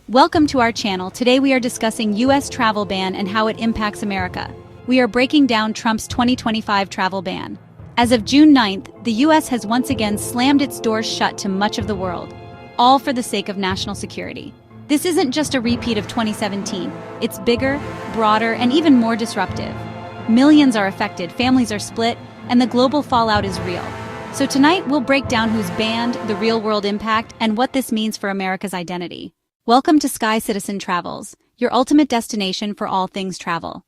Welcome to our channel. Today we are discussing US travel ban and how it impacts America. We are breaking down Trump's 2025 travel ban. As of June 9th, the US has once again slammed its doors shut to much of the world, all for the sake of national security. This isn't just a repeat of 2017. It's bigger, broader, and even more disruptive. Millions are affected, families are split, and the global fallout is real. So tonight we'll break down who's banned, the real-world impact, and what this means for America's identity. Welcome to Sky Citizen Travels, your ultimate destination for all things travel.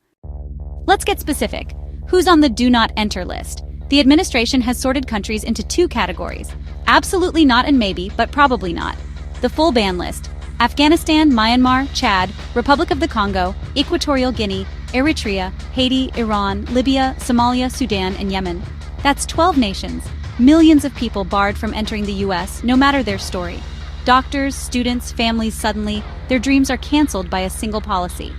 Let's get specific. Who's on the Do Not Enter list? The administration has sorted countries into two categories. Absolutely not and maybe, but probably not. The full ban list: Afghanistan, Myanmar, Chad, Republic of the Congo, Equatorial Guinea, Eritrea, Haiti, Iran, Libya, Somalia, Sudan, and Yemen. That's 12 nations. Millions of people barred from entering the US, no matter their story. Doctors, students, families suddenly, their dreams are canceled by a single policy.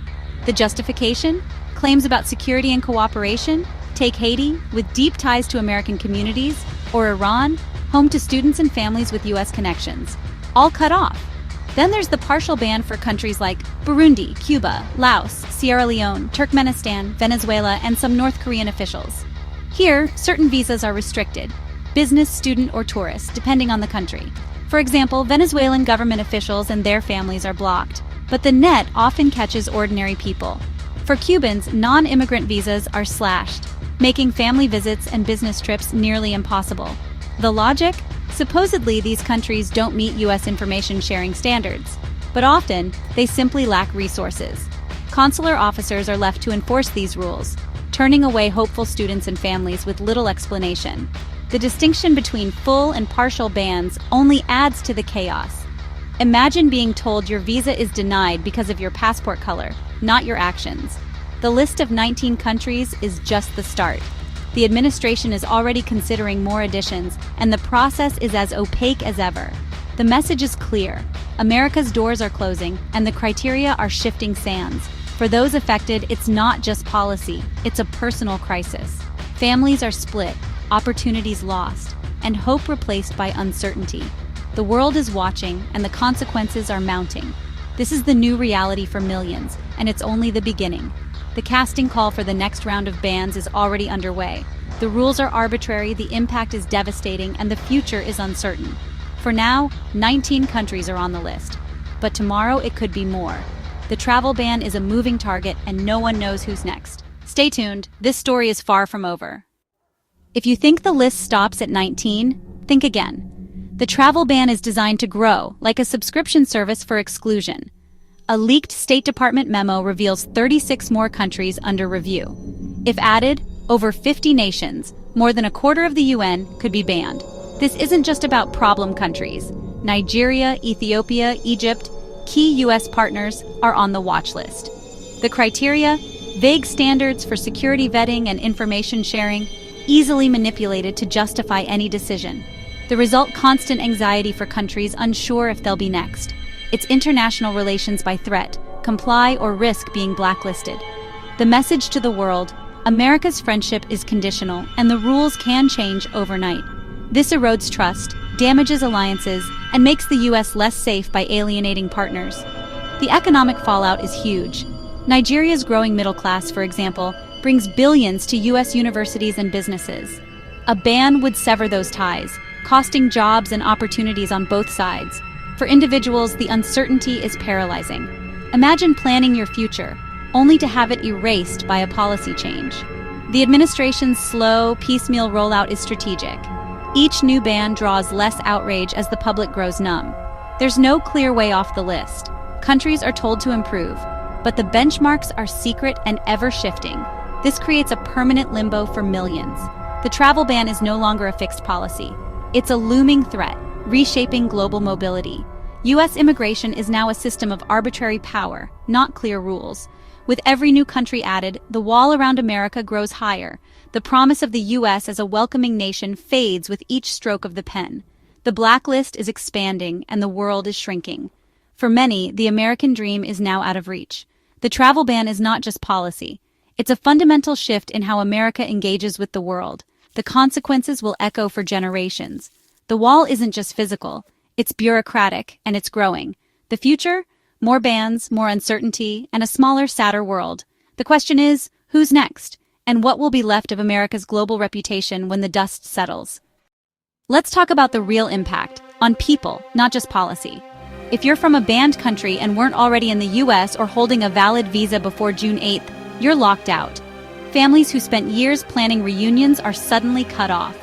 The justification? Claims about security and cooperation? Take Haiti, with deep ties to American communities, or Iran, home to students and families with US connections. All cut off. Then there's the partial ban for countries like Burundi, Cuba, Laos, Sierra Leone, Turkmenistan, Venezuela, and some North Korean officials. Here, certain visas are restricted: business, student, or tourist, depending on the country. For example, Venezuelan government officials and their families are blocked, but the net often catches ordinary people. For Cubans, non-immigrant visas are slashed, making family visits and business trips nearly impossible. The logic? Supposedly, these countries don't meet US information sharing standards, but often, they simply lack resources. Consular officers are left to enforce these rules, turning away hopeful students and families with little explanation. The distinction between full and partial bans only adds to the chaos. Imagine being told your visa is denied because of your passport color, not your actions. The list of 19 countries is just the start. The administration is already considering more additions, and the process is as opaque as ever. The message is clear: America's doors are closing, and the criteria are shifting sands. For those affected, it's not just policy, it's a personal crisis. Families are split, opportunities lost, and hope replaced by uncertainty. The world is watching, and the consequences are mounting. This is the new reality for millions, and it's only the beginning. The casting call for the next round of bans is already underway. The rules are arbitrary, the impact is devastating, and the future is uncertain. For now, 19 countries are on the list, but tomorrow it could be more. The travel ban is a moving target, and no one knows who's next. Stay tuned, this story is far from over. If you think the list stops at 19, think again. The travel ban is designed to grow, like a subscription service for exclusion. A leaked State Department memo reveals 36 more countries under review. If added, over 50 nations, more than a quarter of the UN, could be banned. This isn't just about problem countries. Nigeria, Ethiopia, Egypt, key US partners, are on the watch list. The criteria? Vague standards for security vetting and information sharing, easily manipulated to justify any decision. The result: constant anxiety for countries unsure if they'll be next. It's international relations by threat, comply or risk being blacklisted. The message to the world: America's friendship is conditional, and the rules can change overnight. This erodes trust, damages alliances, and makes the US less safe by alienating partners. The economic fallout is huge. Nigeria's growing middle class, for example, brings billions to US universities and businesses. A ban would sever those ties, costing jobs and opportunities on both sides. For individuals, the uncertainty is paralyzing. Imagine planning your future, only to have it erased by a policy change. The administration's slow, piecemeal rollout is strategic. Each new ban draws less outrage as the public grows numb. There's no clear way off the list. Countries are told to improve, but the benchmarks are secret and ever-shifting. This creates a permanent limbo for millions. The travel ban is no longer a fixed policy. It's a looming threat, reshaping global mobility. US immigration is now a system of arbitrary power, not clear rules. With every new country added, the wall around America grows higher. The promise of the US as a welcoming nation fades with each stroke of the pen. The blacklist is expanding, and the world is shrinking. For many, the American dream is now out of reach. The travel ban is not just policy. It's a fundamental shift in how America engages with the world. The consequences will echo for generations. The wall isn't just physical, it's bureaucratic, and it's growing. The future? More bans, more uncertainty, and a smaller, sadder world. The question is, who's next? And what will be left of America's global reputation when the dust settles? Let's talk about the real impact, on people, not just policy. If you're from a banned country and weren't already in the US or holding a valid visa before June 8th, you're locked out. Families who spent years planning reunions are suddenly cut off.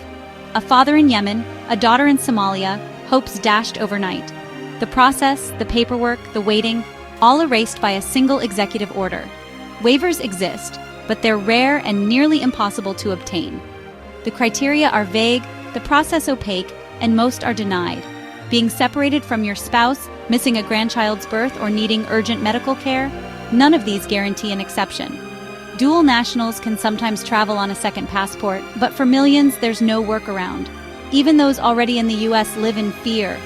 A father in Yemen, a daughter in Somalia, hopes dashed overnight. The process, the paperwork, the waiting, all erased by a single executive order. Waivers exist, but they're rare and nearly impossible to obtain. The criteria are vague, the process opaque, and most are denied. Being separated from your spouse, missing a grandchild's birth, or needing urgent medical care, none of these guarantee an exception. Dual nationals can sometimes travel on a second passport, but for millions, there's no workaround. Even those already in the US live in fear.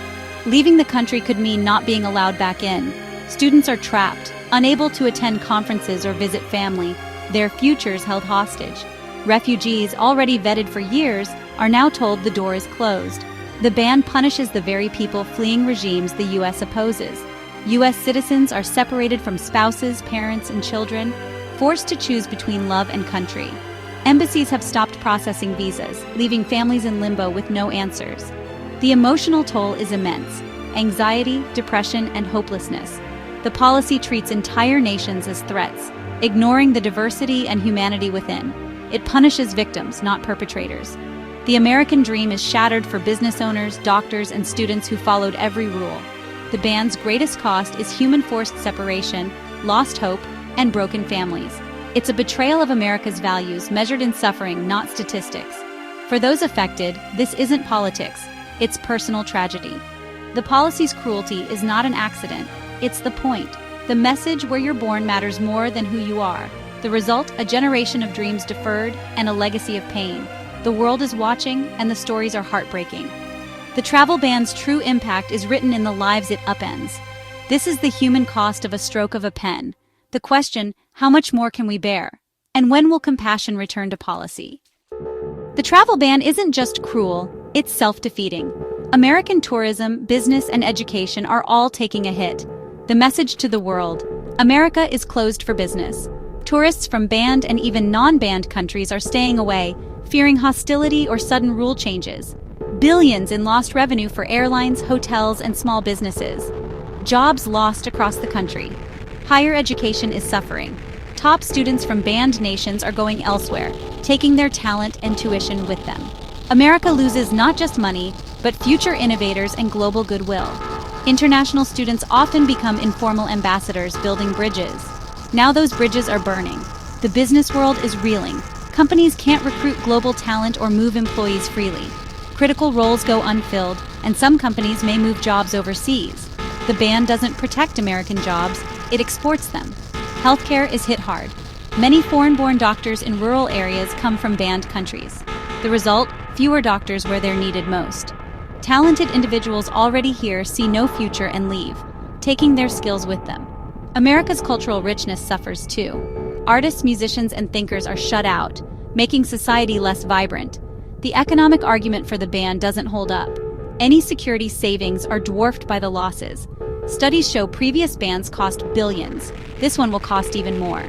Leaving the country could mean not being allowed back in. Students are trapped, unable to attend conferences or visit family, their futures held hostage. Refugees, already vetted for years, are now told the door is closed. The ban punishes the very people fleeing regimes the US opposes. US citizens are separated from spouses, parents, and children, forced to choose between love and country. Embassies have stopped processing visas, leaving families in limbo with no answers. The emotional toll is immense: anxiety, depression, and hopelessness. The policy treats entire nations as threats, ignoring the diversity and humanity within. It punishes victims, not perpetrators. The American dream is shattered for business owners, doctors, and students who followed every rule. The ban's greatest cost is human-forced separation, lost hope, and broken families. It's a betrayal of America's values measured in suffering, not statistics. For those affected, this isn't politics, it's personal tragedy. The policy's cruelty is not an accident, it's the point. The message where you're born matters more than who you are. The result, a generation of dreams deferred and a legacy of pain. The world is watching, and the stories are heartbreaking. The travel ban's true impact is written in the lives it upends. This is the human cost of a stroke of a pen. The question, how much more can we bear? And when will compassion return to policy? The travel ban isn't just cruel, it's self-defeating. American tourism, business, and education are all taking a hit. The message to the world: America is closed for business. Tourists from banned and even non-banned countries are staying away, fearing hostility or sudden rule changes. Billions in lost revenue for airlines, hotels, and small businesses. Jobs lost across the country. Higher education is suffering. Top students from banned nations are going elsewhere, taking their talent and tuition with them. America loses not just money, but future innovators and global goodwill. International students often become informal ambassadors, building bridges. Now those bridges are burning. The business world is reeling. Companies can't recruit global talent or move employees freely. Critical roles go unfilled, and some companies may move jobs overseas. The ban doesn't protect American jobs, it exports them. Healthcare is hit hard. Many foreign-born doctors in rural areas come from banned countries. The result, fewer doctors where they're needed most. Talented individuals already here see no future and leave, taking their skills with them. America's cultural richness suffers too. Artists, musicians, and thinkers are shut out, making society less vibrant. The economic argument for the ban doesn't hold up. Any security savings are dwarfed by the losses. Studies show previous bans cost billions. This one will cost even more.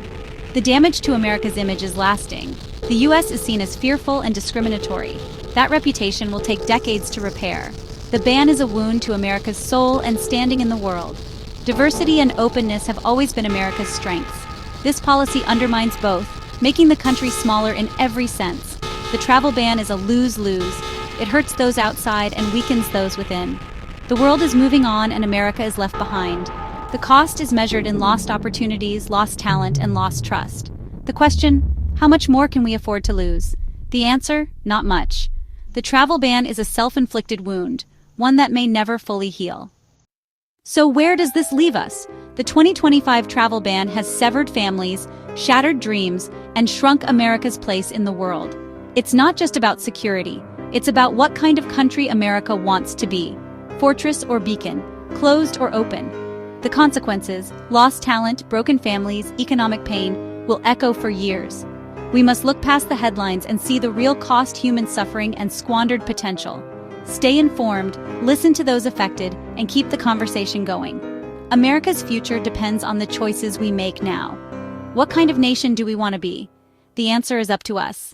The damage to America's image is lasting. The US is seen as fearful and discriminatory. That reputation will take decades to repair. The ban is a wound to America's soul and standing in the world. Diversity and openness have always been America's strengths. This policy undermines both, making the country smaller in every sense. The travel ban is a lose-lose. It hurts those outside and weakens those within. The world is moving on and America is left behind. The cost is measured in lost opportunities, lost talent, and lost trust. The question, how much more can we afford to lose? The answer, not much. The travel ban is a self-inflicted wound, one that may never fully heal. So where does this leave us? The 2025 travel ban has severed families, shattered dreams, and shrunk America's place in the world. It's not just about security. It's about what kind of country America wants to be. Fortress or beacon, closed or open. The consequences, lost talent, broken families, economic pain, will echo for years. We must look past the headlines and see the real cost: human suffering and squandered potential. Stay informed, listen to those affected, and keep the conversation going. America's future depends on the choices we make now. What kind of nation do we want to be? The answer is up to us.